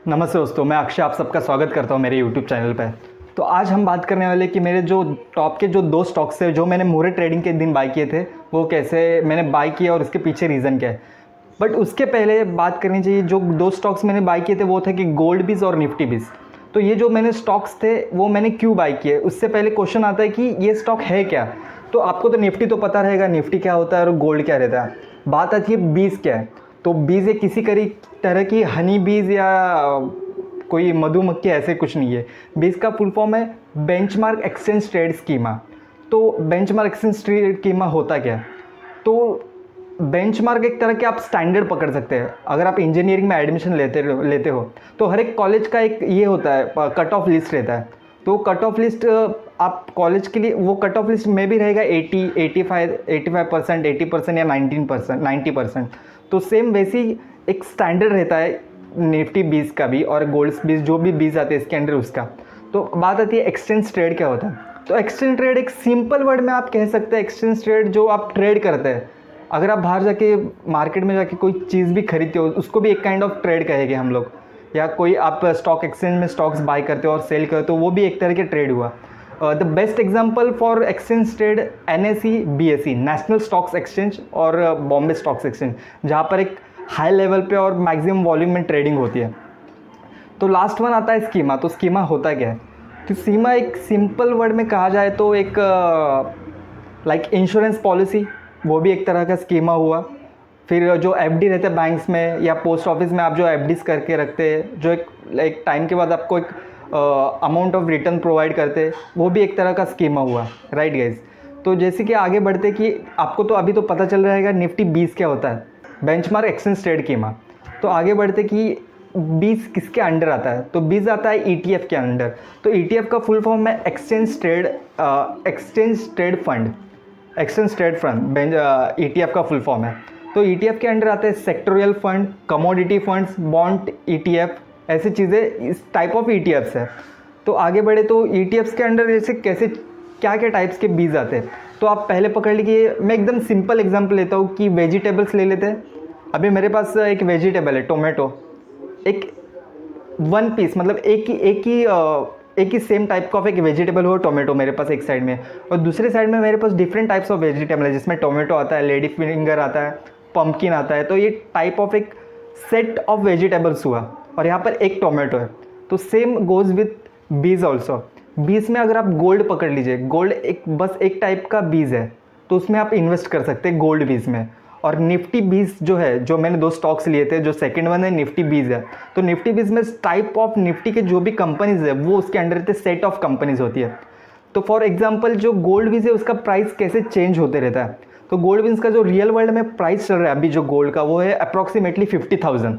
नमस्ते दोस्तों, मैं अक्षय आप सबका स्वागत करता हूं मेरे YouTube चैनल पे। तो आज हम बात करने वाले कि मेरे जो टॉप के जो दो स्टॉक्स थे जो मैंने मोरे ट्रेडिंग के दिन बाय किए थे, वो कैसे मैंने बाय किए और उसके पीछे रीज़न क्या है। बट उसके पहले बात करनी चाहिए, जो दो स्टॉक्स मैंने बाय किए थे वो थे कि गोल्डबीज़ और निफ्टीबीज़। तो ये जो मैंने स्टॉक्स थे वो मैंने क्यों बाय किए, उससे पहले क्वेश्चन आता है कि ये स्टॉक है क्या। तो आपको तो निफ्टी तो पता रहेगा, निफ्टी क्या होता है और गोल्ड क्या रहता है। बात आती है बीज क्या है। तो बीज एक किसी तरह की हनी बीज या कोई मधुमक्खी ऐसे कुछ नहीं है। बीज का फुल फॉर्म है बेंचमार्क एक्सचेंज ट्रेड स्कीमा। तो बेंचमार्क एक्सचेंज ट्रेड स्कीमा होता क्या है? तो बेंचमार्क एक तरह के आप स्टैंडर्ड पकड़ सकते हैं। अगर आप इंजीनियरिंग में एडमिशन लेते हो तो हर एक कॉलेज का एक ये होता है, कट ऑफ लिस्ट रहता है। तो कट ऑफ लिस्ट आप कॉलेज के लिए, वो कट ऑफ लिस्ट में भी रहेगा 85%, 80% या 90%। तो सेम वैसे ही एक स्टैंडर्ड रहता है निफ्टी बीज का भी और गोल्ड बीज, जो भी बीज आते हैं इसके अंडर उसका। तो बात आती है एक्सचेंज ट्रेड क्या होता है। तो एक्सचेंज ट्रेड एक सिंपल वर्ड में आप कह सकते हैं, एक्सचेंज ट्रेड जो आप ट्रेड करते हैं। अगर आप बाहर जाके मार्केट में जाके कोई चीज़ भी खरीदते हो, उसको भी एक काइंड ऑफ ट्रेड कहेंगे हम लोग। या कोई आप स्टॉक एक्सचेंज में स्टॉक्स बाय करते हो और सेल करते हो, वो भी एक तरह के ट्रेड हुआ। The best example for exchange trade NSE BSE, national stocks exchange, और बॉम्बे स्टॉक्स एक्सचेंज, जहाँ पर एक हाई लेवल पे और मैक्सिमम वॉल्यूम में ट्रेडिंग होती है। तो लास्ट वन आता है स्कीमा। तो स्कीमा होता क्या है? तो स्कीमा एक सिंपल वर्ड में कहा जाए तो एक लाइक इंश्योरेंस पॉलिसी, वो भी एक तरह का स्कीमा हुआ। फिर जो FD रहते हैं बैंक्स में या पोस्ट ऑफिस में, आप जो FDs करके रखते हैं, जो एक टाइम के बाद आपको एक अमाउंट ऑफ रिटर्न प्रोवाइड करते हैं, वो भी एक तरह का स्कीमा हुआ। Right guys. तो जैसे कि आगे बढ़ते कि आपको तो अभी तो पता चल रहेगा निफ्टी बीस क्या होता है, बेंचमार्क एक्सचेंज ट्रेड स्कीमा। तो आगे बढ़ते कि बीस किसके अंडर आता है। तो बीस आता है ETF के अंडर। तो ETF का फुल फॉर्म है एक्सचेंज ट्रेड फंड। ETF का फुल फॉर्म है। तो ETF के अंडर आते हैं sectoral fund, commodity funds, bond ETF, ऐसी चीज़ें इस टाइप ऑफ ETFs है। तो आगे बढ़े तो ETFs के अंडर जैसे कैसे क्या क्या टाइप्स के बीज आते हैं। तो आप पहले पकड़ लीजिए, मैं एकदम सिंपल एग्जांपल लेता हूँ कि वेजिटेबल्स ले लेते हैं। अभी मेरे पास एक वेजिटेबल है टोमेटो, एक वन पीस, मतलब एक ही सेम टाइप का एक वेजिटेबल हो टोमेटो मेरे पास एक साइड में, और दूसरे साइड में मेरे पास डिफरेंट टाइप्स ऑफ वेजिटेबल है, जिसमें टोमेटो आता है, लेडी फिंगर आता है, पम्पकिन आता है। तो ये टाइप ऑफ एक सेट ऑफ वेजिटेबल्स हुआ, और यहाँ पर एक टोमेटो है। तो सेम गोज विथ बीज ऑल्सो। बीज में अगर आप गोल्ड पकड़ लीजिए, गोल्ड बस एक टाइप का बीज है, तो उसमें आप इन्वेस्ट कर सकते हैं गोल्ड बीज में। और निफ्टी बीज जो है, जो मैंने दो स्टॉक्स लिए थे, जो सेकंड वन है निफ्टी बीज है। तो निफ्टी बीज में टाइप ऑफ निफ्टी के जो भी कंपनीज है वो उसके अंडर सेट ऑफ कंपनीज होती है। तो फॉर एग्जांपल जो गोल्ड बीज है उसका प्राइस कैसे चेंज होते रहता है। तो गोल्ड बीज का जो रियल वर्ल्ड में प्राइस चल रहा है अभी जो गोल्ड का, वो है अप्रॉक्सीमेटली 50,000।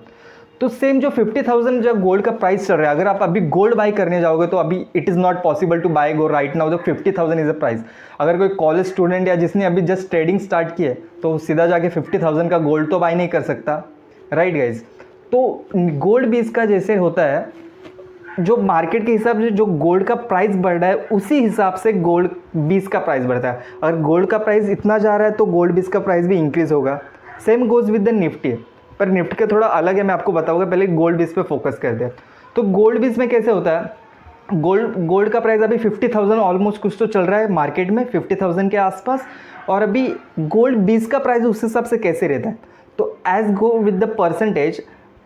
तो सेम जो 50,000 जो गोल्ड का प्राइस चल रहा है, अगर आप अभी गोल्ड बाय करने जाओगे तो अभी it is not possible to buy go right now. जो 50,000 इज़ अ प्राइस। अगर कोई कॉलेज स्टूडेंट या जिसने अभी जस्ट ट्रेडिंग स्टार्ट की है तो सीधा जाके 50,000 का गोल्ड तो बाय नहीं कर सकता। Right guys. तो गोल्ड बीज का जैसे होता है, जो मार्केट के हिसाब से जो गोल्ड का प्राइस बढ़ रहा है उसी हिसाब से गोल्ड बीज का प्राइस बढ़ता है। अगर गोल्ड का प्राइस इतना जा रहा है तो गोल्ड बीज का प्राइस भी इंक्रीज होगा। Same goes with the Nifty, पर निफ्टी का थोड़ा अलग है, मैं आपको बताऊंगा। पहले गोल्ड बीज पे फोकस करते हैं। तो गोल्ड बीज में कैसे होता है, गोल्ड का प्राइस अभी 50,000 ऑलमोस्ट कुछ तो चल रहा है मार्केट में, 50,000 के आसपास। और अभी गोल्ड बीज का प्राइस उस हिसाब से कैसे रहता है, तो as go with the percentage,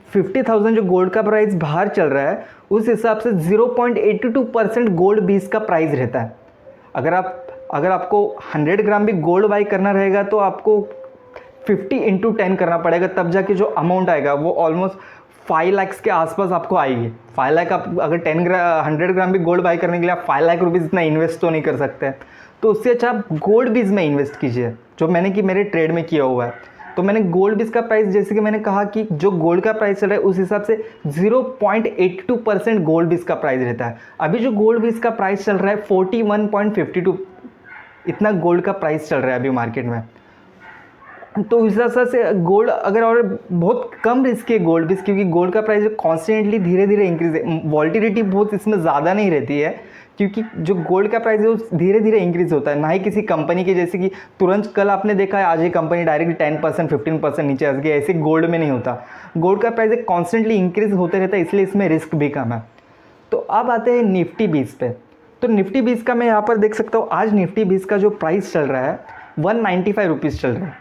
50,000 जो गोल्ड का प्राइस बाहर चल रहा है उस हिसाब से 0.82% गोल्ड बीज का प्राइस रहता है। अगर आपको 100 ग्राम भी गोल्ड बाई करना रहेगा तो आपको 50 × 10 करना पड़ेगा, तब जाके जो अमाउंट आएगा वो ऑलमोस्ट 5 लाख के आसपास आपको आएगी। 5 लाख, आप अगर 100 ग्राम भी गोल्ड बाई करने के लिए आप 5 लाख रुपीज़ इतना इन्वेस्ट तो नहीं कर सकते। तो उससे अच्छा आप गोल्ड बीज में इन्वेस्ट कीजिए, जो मैंने मेरे ट्रेड में किया हुआ है। तो मैंने गोल्ड बीज का प्राइस, जैसे कि मैंने कहा कि जो गोल्ड का प्राइस चल रहा है उस हिसाब से 0.82% गोल्ड बीज का प्राइस रहता है। अभी जो गोल्ड बीज का प्राइस चल रहा है 41.52, इतना गोल्ड का प्राइस चल रहा है अभी मार्केट में। तो उस हिसाब से गोल्ड अगर, और बहुत कम रिस्क है गोल्ड बीज, क्योंकि गोल्ड का प्राइस कॉन्स्टेंटली धीरे धीरे इंक्रीज है, वॉल्टिलिटी बहुत इसमें ज़्यादा नहीं रहती है, क्योंकि जो गोल्ड का प्राइस है वो धीरे धीरे इंक्रीज होता है, ना ही किसी कंपनी के जैसे कि तुरंत कल आपने देखा है आज ये कंपनी डायरेक्टली 10% 15% नीचे आ गई, ऐसे गोल्ड में नहीं होता। गोल्ड का प्राइस कॉन्स्टेंटली इंक्रीज होते रहता है, इसलिए इसमें रिस्क भी कम है। तो अब आते हैं निफ्टी बीस पे। तो निफ्टी बीस का मैं यहाँ पर देख सकता हूँ, आज निफ्टी बीस का जो प्राइस चल रहा है 195 रुपीज़ चल रहा है,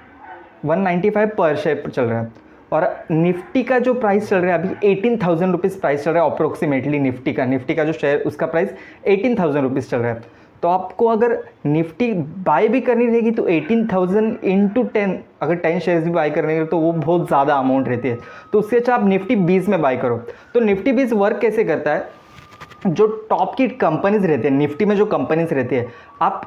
195 पर शेयर चल रहा है। और निफ्टी का जो प्राइस चल रहा है अभी 18,000 रुपीज़ प्राइस चल रहा है अप्रोक्सीमेटली। निफ्टी का जो शेयर उसका प्राइस 18,000 रुपीज़ चल रहा है। तो आपको अगर निफ्टी बाय भी करनी रहेगी तो 18,000 इंटू 10, अगर 10 शेयर्स भी बाय करने तो वो बहुत ज़्यादा अमाउंट रहती है। तो उससे अच्छा आप निफ्टी 20 में बाय करो। तो निफ्टी 20 वर्क कैसे करता है, जो टॉप की कंपनीज रहती है निफ्टी में, जो कंपनीज रहती है, आप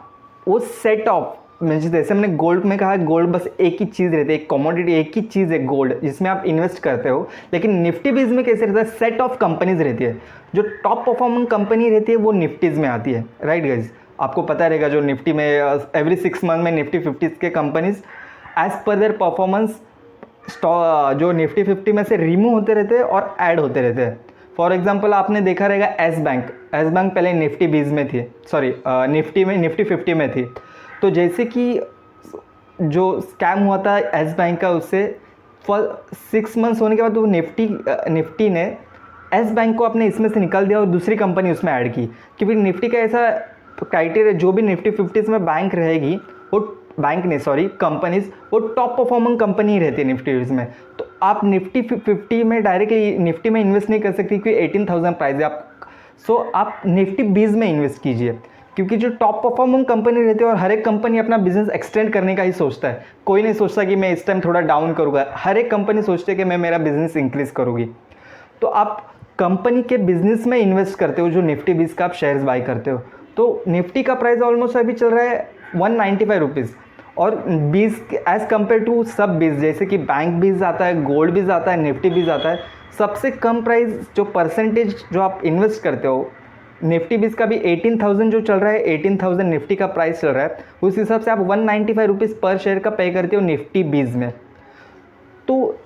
वो सेट ऑफ, जैसे हमने गोल्ड में कहा गोल्ड बस एक ही चीज़ रहती है, एक कमोडिटी एक ही चीज़ है गोल्ड जिसमें आप इन्वेस्ट करते हो। लेकिन निफ्टी बीज में कैसे रहता है, सेट ऑफ कंपनीज रहती है। जो टॉप परफॉर्मिंग कंपनी रहती है वो निफ्टीज़ में आती है, राइट गाइज। आपको पता रहेगा जो निफ्टी में एवरी 6 मंथ में निफ्टी 50 के companies as per their performance जो निफ्टी 50 में से रिमूव होते रहते हैं और ऐड होते रहते हैं। फॉर एग्जाम्पल आपने देखा रहेगा एस बैंक पहले निफ्टी बीज में थी, सॉरी निफ्टी 50 में थी। तो जैसे कि जो स्कैम हुआ था एस बैंक का, उससे फॉर 6 मंथ्स होने के बाद वो निफ्टी ने एस बैंक को अपने इसमें से निकाल दिया और दूसरी कंपनी उसमें ऐड की। क्योंकि निफ्टी का ऐसा क्राइटेरिया, जो भी निफ्टी 50 में बैंक रहेगी वो कंपनीज वो टॉप परफॉर्मिंग कंपनी रहती है निफ्टी में। तो आप निफ्टी 50 में डायरेक्टली निफ्टी में इन्वेस्ट नहीं कर सकती क्योंकि 18,000 प्राइस है आप। सो आप निफ्टी बीज में इन्वेस्ट कीजिए, क्योंकि जो टॉप परफॉर्मिंग कंपनी रहती है और हर एक कंपनी अपना बिजनेस एक्सटेंड करने का ही सोचता है। कोई नहीं सोचता कि मैं इस टाइम थोड़ा डाउन करूँगा, हर एक कंपनी सोचती है कि मैं मेरा बिजनेस इंक्रीज करूँगी। तो आप कंपनी के बिजनेस में इन्वेस्ट करते हो, जो निफ्टी बीज का आप शेयर्स बाई करते हो। तो निफ्टी का प्राइस ऑलमोस्ट अभी चल रहा है 195 रुपीज़। और बीज एज़ कम्पेयर टू सब बीज, जैसे कि बैंक बीज आता है, गोल्ड बीज आता है, निफ्टी बीज आता है, सबसे कम प्राइस जो परसेंटेज जो आप इन्वेस्ट करते हो निफ्टी बीज का भी 18,000 जो चल रहा है, 18,000 निफ्टी का प्राइस चल रहा है, उस हिसाब से आप 195 रुपीज़ पर शेयर का पे करते हो निफ्टी बीज में। तो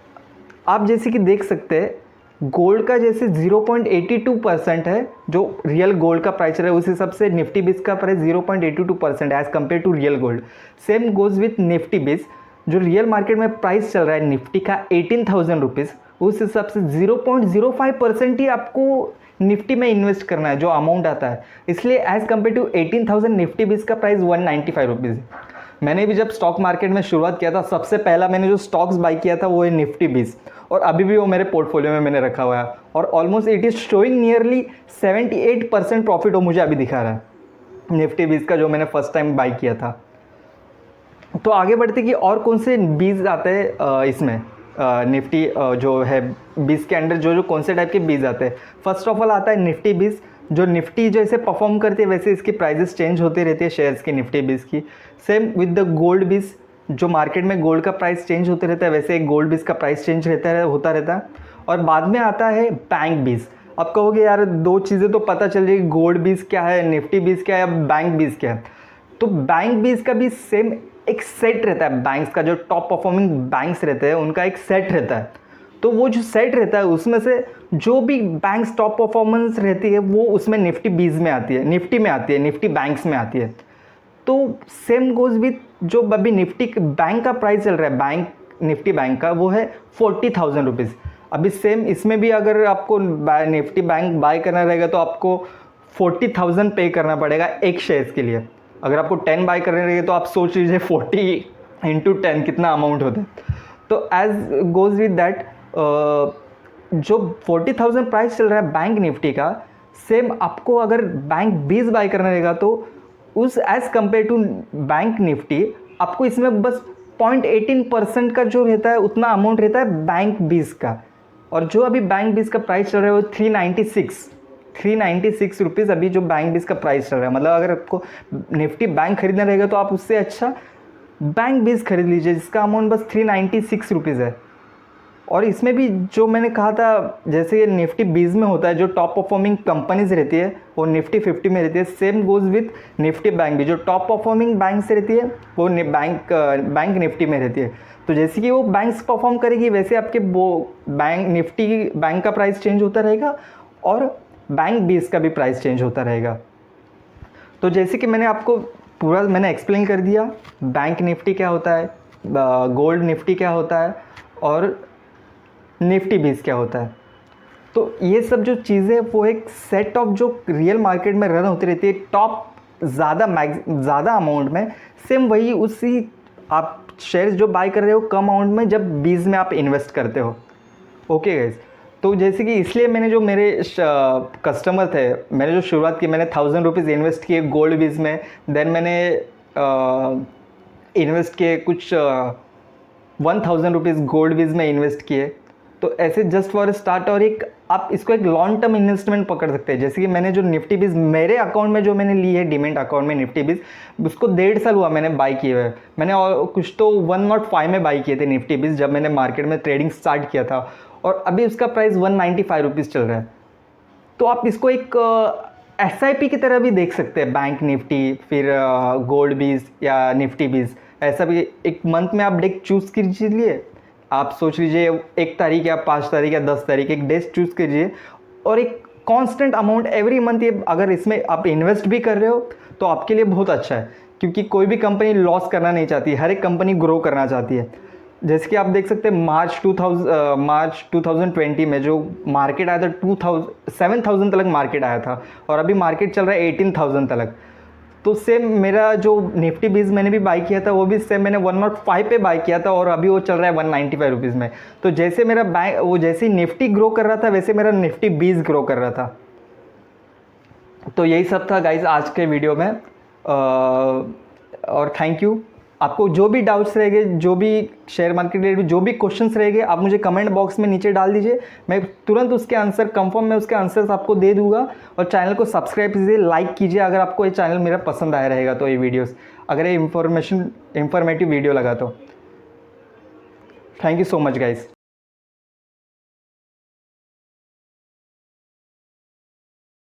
आप जैसे कि देख सकते हैं गोल्ड का जैसे 0.82% है जो रियल गोल्ड का प्राइस है, उस हिसाब से निफ्टी बीज का प्राइस 0.82% है as compared to real gold. Same goes with Nifty BeES, जो रियल मार्केट में प्राइस चल रहा है निफ्टी का 18,000 रुपीज़, उस हिसाब से 0.05% ही आपको निफ्टी में इन्वेस्ट करना है जो अमाउंट आता है। इसलिए एज़ कम्पेयर टू 18,000 निफ्टी बीज का प्राइस 195 रुपीज़। मैंने भी जब स्टॉक मार्केट में शुरुआत किया था, सबसे पहला मैंने जो स्टॉक्स बाई किया था वो है निफ्टी बीज, और अभी भी वो मेरे पोर्टफोलियो में मैंने रखा हुआ है और almost it is showing nearly 78% profit वो मुझे अभी दिखा रहा है निफ्टी बीज का, जो मैंने फर्स्ट टाइम बाई किया था। तो आगे बढ़ते कि और कौन से बीज आते हैं इसमें निफ्टी जो है बीज के अंडर जो कौन से टाइप के बीज आते हैं। फर्स्ट ऑफ ऑल आता है निफ्टी बीज, जो निफ्टी जैसे परफॉर्म करती है वैसे इसकी प्राइजेस चेंज होती रहती है शेयर्स की निफ्टी बीज की। सेम विद द गोल्ड बीज, जो मार्केट में गोल्ड का प्राइस चेंज होते रहता है वैसे एक गोल्ड बीज का प्राइस चेंज होता रहता है। और बाद में आता है बैंक बीज। अब कहोगे यार दो चीज़ें तो पता चल जाएगी, गोल्ड बीज क्या है, निफ्टी बीज क्या है, या बैंक बीज क्या है। तो बैंक बीज का भी सेम एक सेट रहता है, बैंक्स का जो टॉप परफॉर्मिंग बैंक्स रहते हैं उनका एक सेट रहता है। तो वो जो सेट रहता है उसमें से जो भी बैंक्स टॉप परफॉर्मेंस रहती है वो उसमें निफ्टी बीज में आती है, निफ्टी में आती है, निफ्टी बैंक्स में आती है। तो सेम गोज विथ जो अभी निफ्टी बैंक का प्राइस चल रहा है, बैंक निफ्टी बैंक का वो है 40,000 रुपीज़। अभी सेम इसमें भी अगर आपको निफ्टी बैंक बाय करना रहेगा तो आपको 40,000 पे करना पड़ेगा एक शेयर्स के लिए। अगर आपको 10 बाय करने रहेगा तो आप सोच लीजिए 40 इंटू 10 कितना अमाउंट होता है। तो एज गोज विथ दैट जो 40,000 प्राइस चल रहा है बैंक निफ्टी का, सेम आपको अगर बैंक बीज बाय करना रहेगा तो उस as compared to bank Nifty आपको इसमें बस 0.18% का जो रहता है उतना अमाउंट रहता है बैंक बीज का। और जो अभी बैंक बीज का प्राइस चल रहा है वो 396 रुपीज़ अभी जो बैंक बीज का प्राइस चल रहा है। मतलब अगर आपको निफ्टी बैंक खरीदना रहेगा तो आप उससे अच्छा बैंक बीज खरीद लीजिए जिसका अमाउंट बस 396 रुपीज़ है। और इसमें भी जो मैंने कहा था जैसे निफ्टी बीज में होता है जो टॉप परफॉर्मिंग कंपनीज रहती है वो निफ्टी 50 में रहती है। Same goes with Nifty bank भी, जो टॉप परफॉर्मिंग बैंक से रहती है वो बैंक निफ्टी में रहती है। तो जैसे कि वो बैंक्स परफॉर्म करेगी वैसे आपके वो बैंक निफ्टी बैंक का प्राइस चेंज होता रहेगा और बैंक बीज का भी प्राइस चेंज होता रहेगा। तो जैसे कि मैंने आपको पूरा मैंने एक्सप्लेन कर दिया, बैंक निफ्टी क्या होता है, गोल्ड निफ्टी क्या होता है और निफ्टी बीज क्या होता है। तो ये सब जो चीज़ें वो एक सेट ऑफ जो रियल मार्केट में रन होती रहती है टॉप ज़्यादा अमाउंट में, सेम वही उसी आप शेयर्स जो बाय कर रहे हो कम अमाउंट में जब बीज में आप इन्वेस्ट करते हो। ओके गाइज, तो जैसे कि इसलिए मैंने जो मेरे कस्टमर थे, मैंने जो शुरुआत की, मैंने 1000 रुपीज़ इन्वेस्ट किए गोल्ड बीज में, देन मैंने इन्वेस्ट किए कुछ 1000 रुपीज़ गोल्ड बीज में इन्वेस्ट किए। तो ऐसे जस्ट फॉर स्टार्ट, और एक आप इसको एक लॉन्ग टर्म इन्वेस्टमेंट पकड़ सकते हैं। जैसे कि मैंने जो निफ्टी बीज मेरे अकाउंट में जो मैंने ली है डीमेट अकाउंट में निफ्टी बीज, उसको 1.5 साल हुआ मैंने बाई किए हुए। मैंने और कुछ तो 105 में बाई किए थे निफ्टी बीज जब मैंने मार्केट में ट्रेडिंग स्टार्ट किया था, और अभी उसका प्राइस 195 रुपीज़ चल रहा है। तो आप इसको एक SIP की तरह भी देख सकते हैं, बैंक निफ्टी फिर गोल्ड बीज या निफ्टी बीज, ऐसा भी एक मंथ में आप डेट चूज़ कीजिए। आप सोच लीजिए 1 तारीख या 5 तारीख या 10 तारीख एक डेट चूज़ कीजिए, और एक कांस्टेंट अमाउंट एवरी मंथ, ये अगर इसमें आप इन्वेस्ट भी कर रहे हो तो आपके लिए बहुत अच्छा है, क्योंकि कोई भी कंपनी लॉस करना नहीं चाहती, हर एक कंपनी ग्रो करना चाहती है। जैसे कि आप देख सकते हैं मार्च 2020 में जो मार्केट आया था 7,000 तक मार्केट आया था, और अभी मार्केट चल रहा है 18,000 तक। तो सेम मेरा जो निफ्टी बीज मैंने भी बाई किया था वो भी सेम मैंने 105 पे बाई किया था, और अभी वो चल रहा है 195 रुपीज़ में। तो जैसे मेरा बैंक वो जैसे निफ्टी ग्रो कर रहा था वैसे मेरा निफ्टी बीज ग्रो कर रहा था। तो यही सब था गाइज आज के वीडियो में, और थैंक यू। आपको जो भी डाउट्स रहेंगे, जो भी शेयर मार्केट रिलेटेड जो भी क्वेश्चंस रहेंगे, आप मुझे कमेंट बॉक्स में नीचे डाल दीजिए, मैं तुरंत उसके आंसर कंफर्म में उसके आंसर्स आपको दे दूंगा। और चैनल को सब्सक्राइब कीजिए, लाइक कीजिए अगर आपको ये चैनल मेरा पसंद आया रहेगा तो, ये वीडियोस अगर ये इंफॉर्मेटिव वीडियो लगा तो। Thank you so much guys.